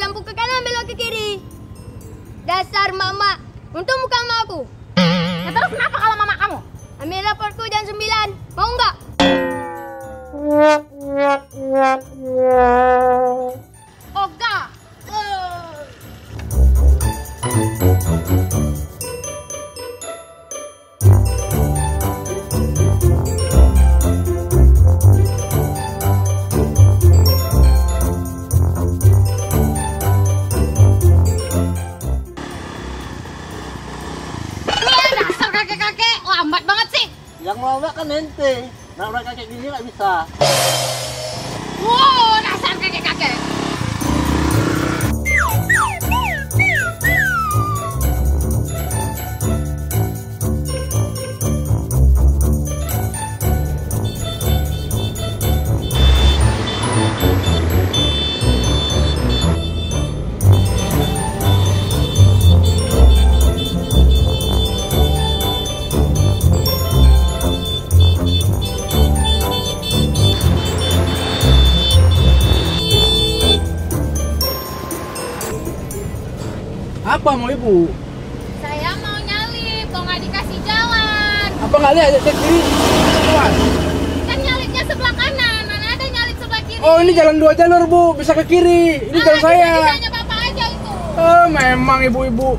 lampu ke kanan belok ke kiri. Dasar mama, untung bukan mama aku. Nah, terus kenapa kalau mama kamu? Ambil raportku jam 9, mau nggak? Oga. Dasar kakek-kakek, lambat banget sih. Yang melawak kan ente. Nabrak kakek gini nggak bisa. Wow, dasar kakek-kakek. Apa mau ibu? Saya mau nyalip, kok nggak dikasih jalan? Apa nggak lihat cek kiri? Keluar. Kan nyalipnya sebelah kanan, mana ada nyalip sebelah kiri? Oh ini jalan 2 jalur bu, bisa ke kiri. Ini jalan saya. Bisanya bapak aja itu. Oh memang ibu-ibu.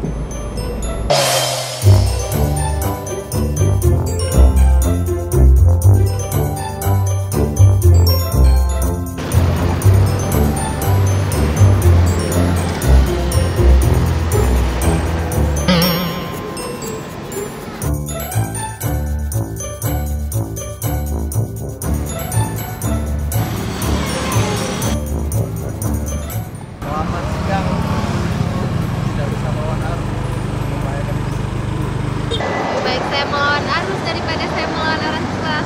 Selamat siang. Tidak bisa melawan arus. Membahayakan diri sendiri. Baik saya melawan arus daripada saya melawan orang tua.